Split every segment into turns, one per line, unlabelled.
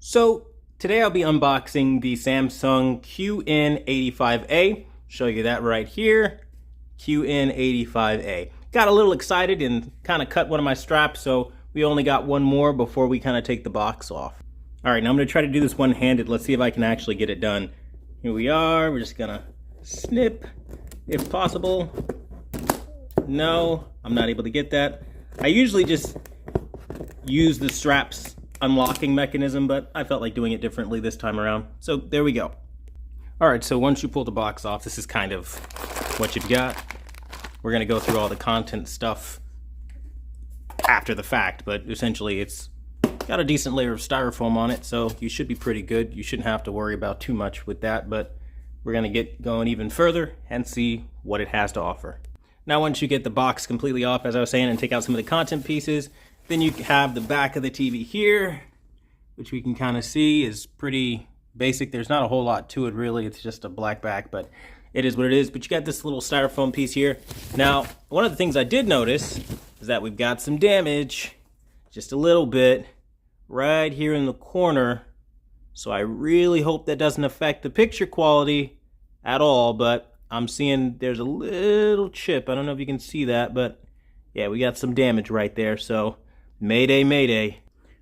So today I'll be unboxing the Samsung QN85A. Show you that right here, QN85A. Got a little excited and kind of cut one of my straps, so we only got one more before we kind of take the box off. All right, now I'm gonna try to do this one-handed. Let's see if I can actually get it done. Here we are, we're just gonna snip if possible. No, I'm not able to get that. I usually just use the straps unlocking mechanism, but I felt like doing it differently this time around. So there we go. All right, so once you pull the box off, this is kind of what you've got. We're gonna go through all the content stuff after the fact, but essentially it's got a decent layer of styrofoam on it, so you should be pretty good. You shouldn't have to worry about too much with that, but we're gonna get going even further and see what it has to offer. Now, once you get the box completely off, as I was saying, and take out some of the content pieces, then you have the back of the TV here, which we can kind of see is pretty basic. There's not a whole lot to it, really. It's just a black back, but it is what it is. But you got this little styrofoam piece here. Now, one of the things I did notice is that we've got some damage, just a little bit, right here in the corner. So I really hope that doesn't affect the picture quality at all, but I'm seeing there's a little chip. I don't know if you can see that, but yeah, we got some damage right there. So mayday, mayday.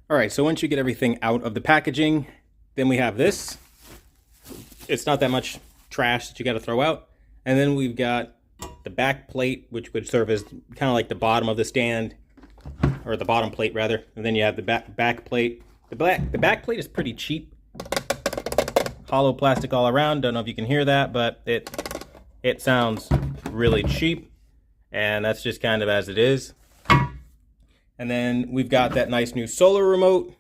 All right, so once you get everything out of the packaging, then we have this. It's not that much trash that you got to throw out. And then we've got the back plate, which would serve as kind of like the bottom of the stand, or the bottom plate rather. And then you have the back plate. The back plate is pretty cheap. Hollow plastic all around. Don't know if you can hear that, but it sounds really cheap. And that's just kind of as it is. And then we've got that nice new solar remote.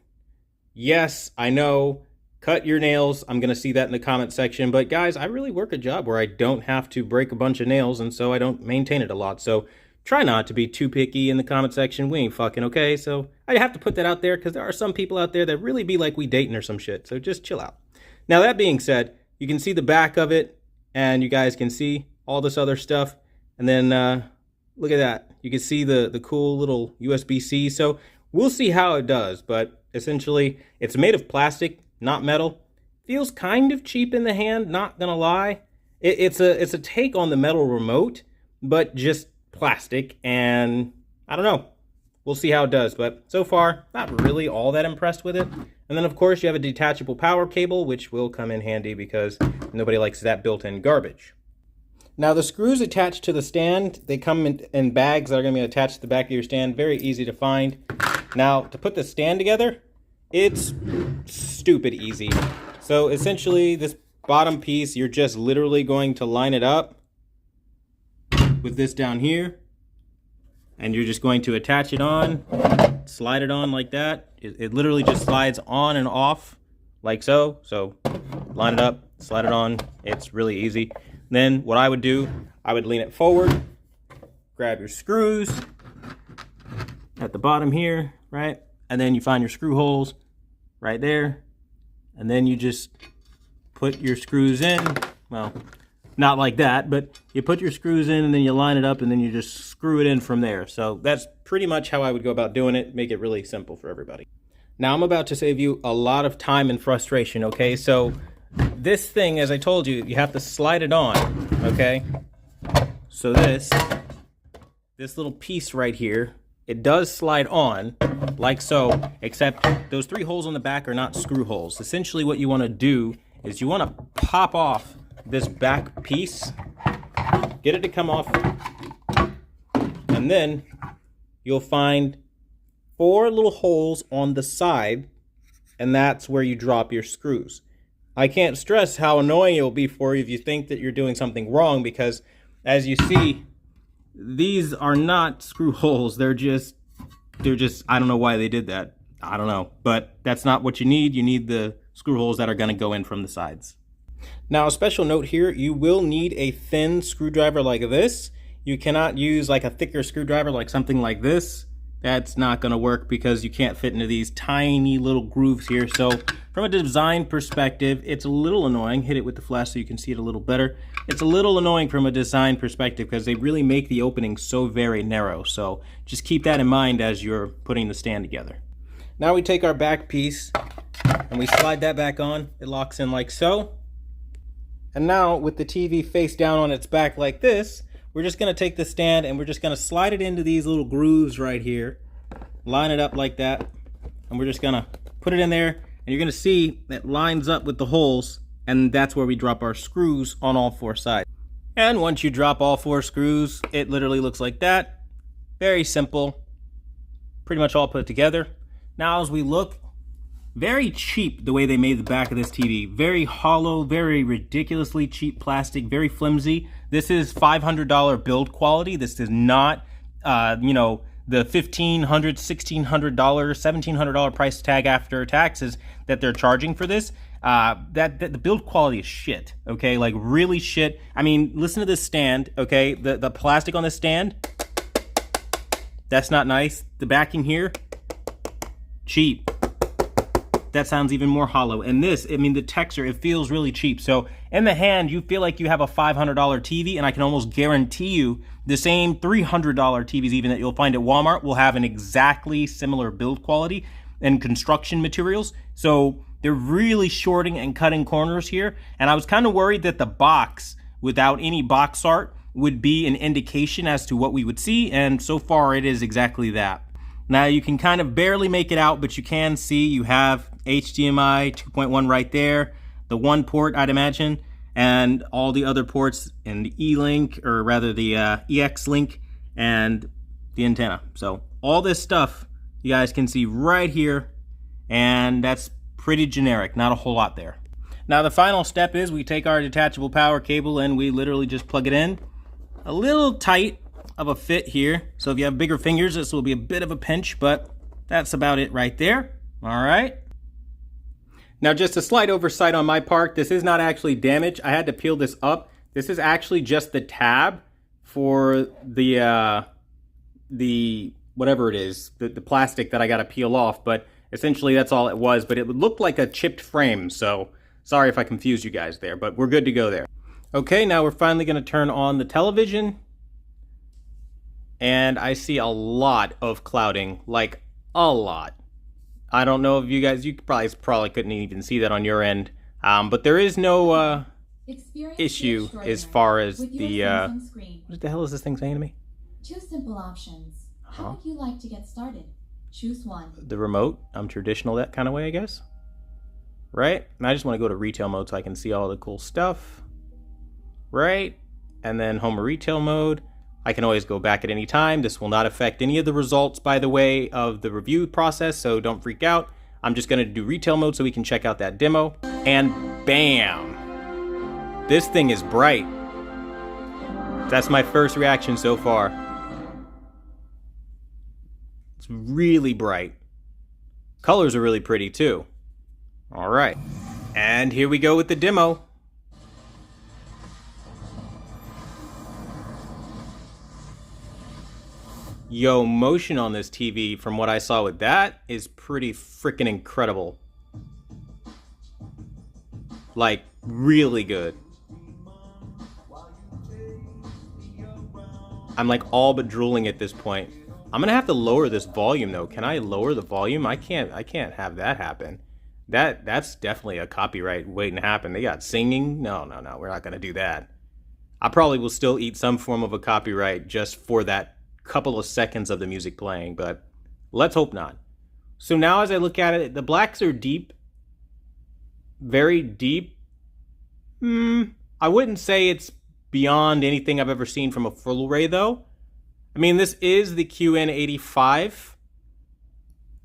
Yes, I know, cut your nails. I'm gonna see that in the comment section. But guys, I really work a job where I don't have to break a bunch of nails, and so I don't maintain it a lot. So try not to be too picky in the comment section. We ain't fucking okay. So I have to put that out there because there are some people out there that really be like we dating or some shit. So just chill out. Now, that being said, you can see the back of it, and you guys can see all this other stuff. And then look at that. You can see the cool little USB-C. So we'll see how it does, but essentially it's made of plastic, not metal. Feels kind of cheap in the hand, not gonna lie. It's a take on the metal remote, but just plastic, and I don't know. We'll see how it does, but so far, not really all that impressed with it. And then of course you have a detachable power cable, which will come in handy because nobody likes that built-in garbage. Now, the screws attached to the stand, they come in bags that are going to be attached to the back of your stand. Very easy to find. Now, to put the stand together, it's stupid easy. So essentially, this bottom piece, you're just literally going to line it up with this down here. And you're just going to attach it on, slide it on like that. It literally just slides on and off like so. So line it up, slide it on. It's really easy. Then what I would do, I would lean it forward, grab your screws at the bottom here, right? And then you find your screw holes right there. And then you just put your screws in. Well, not like that, but you put your screws in and then you line it up and then you just screw it in from there. So that's pretty much how I would go about doing it. Make it really simple for everybody. Now I'm about to save you a lot of time and frustration, okay? So this thing, as I told you, you have to slide it on, okay? So this little piece right here, it does slide on, like so, except those 3 holes on the back are not screw holes. Essentially what you want to do is you want to pop off this back piece, get it to come off, and then you'll find 4 little holes on the side, and that's where you drop your screws. I can't stress how annoying it will be for you if you think that you're doing something wrong, because as you see, these are not screw holes. They're just, I don't know why they did that. I don't know, but that's not what you need. You need the screw holes that are going to go in from the sides. Now, a special note here, you will need a thin screwdriver like this. You cannot use like a thicker screwdriver like something like this. That's not going to work because you can't fit into these tiny little grooves here. So from a design perspective, it's a little annoying. Hit it with the flash so you can see it a little better. It's a little annoying from a design perspective because they really make the opening so very narrow. So just keep that in mind as you're putting the stand together. Now we take our back piece and we slide that back on. It locks in like so. And now with the TV face down on its back like this, we're just gonna take the stand and we're just gonna slide it into these little grooves right here, line it up like that, and we're just gonna put it in there, and you're gonna see that lines up with the holes, and that's where we drop our screws on all four sides. And once you drop all four screws, it literally looks like that. Very simple, pretty much all put together. Now as we look, very cheap the way they made the back of this TV. Very hollow, very ridiculously cheap plastic, very flimsy. This is $500 build quality. This is not, you know, the $1,500, $1,600, $1,700 price tag after taxes that they're charging for this. That the build quality is shit, okay? Like really shit. I mean, listen to this stand, okay? The plastic on this stand, that's not nice. The backing here, cheap. That sounds even more hollow. And this, I mean, the texture, it feels really cheap. So in the hand, you feel like you have a $500 TV, and I can almost guarantee you the same $300 TVs even that you'll find at Walmart will have an exactly similar build quality and construction materials. So they're really shorting and cutting corners here. And I was kind of worried that the box, without any box art, would be an indication as to what we would see. And so far, it is exactly that. Now you can kind of barely make it out, but you can see you have HDMI 2.1 right there, the one port I'd imagine, and all the other ports and the E-Link, or rather the EX-Link, and the antenna. So all this stuff you guys can see right here, and that's pretty generic, not a whole lot there. Now the final step is we take our detachable power cable and we literally just plug it in. A little tight of a fit here, so if you have bigger fingers this will be a bit of a pinch, but that's about it right there. All right. Now just a slight oversight on my part, this is not actually damaged. I had to peel this up. This is actually just the tab for the whatever it is, the plastic that I got to peel off, but essentially that's all it was, but it would look like a chipped frame, so sorry if I confused you guys there, but we're good to go there. Okay, now we're finally going to turn on the television, and I see a lot of clouding, like a lot. I don't know if you guys, you probably couldn't even see that on your end, but there is no issue as far as the, what the hell is this thing saying to me?
Two simple options. How would you like to get started? Choose one.
The remote, I'm traditional that kind of way, I guess. Right? And I just want to go to retail mode so I can see all the cool stuff. Right? And then home or retail mode. I can always go back at any time. This will not affect any of the results, by the way, of the review process, so don't freak out. I'm just going to do retail mode so we can check out that demo. And bam! This thing is bright. That's my first reaction so far. It's really bright. Colors are really pretty too. All right. And here we go with the demo. Yo, motion on this TV, from what I saw with that, is pretty freaking incredible. Like, really good. I'm like all but drooling at this point. I'm gonna have to lower this volume though. Can I lower the volume? I can't have that happen. That's definitely a copyright waiting to happen. They got singing. No, we're not gonna do that. I probably will still eat some form of a copyright just for that couple of seconds of the music playing, but let's hope not. So now as I look at it, the blacks are deep. Very deep. I wouldn't say it's beyond anything I've ever seen from a full array though. I mean, this is the QN85.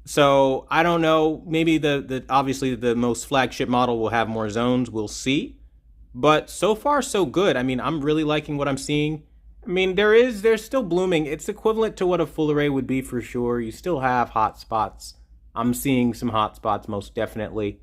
So I don't know, maybe the obviously the most flagship model will have more zones, we'll see. But so far so good. I mean, I'm really liking what I'm seeing. I mean, there's still blooming. It's equivalent to what a full array would be for sure. You still have hot spots. I'm seeing some hot spots most definitely.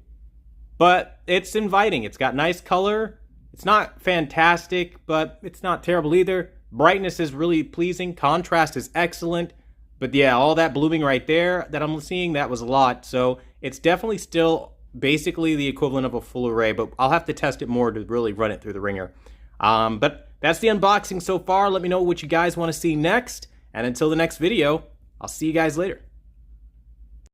But it's inviting. It's got nice color. It's not fantastic, but it's not terrible either. Brightness is really pleasing. Contrast is excellent. But yeah, all that blooming right there that I'm seeing, that was a lot. So it's definitely still basically the equivalent of a full array, but I'll have to test it more to really run it through the ringer. But that's the unboxing so far. Let me know what you guys want to see next. And until the next video, I'll see you guys later.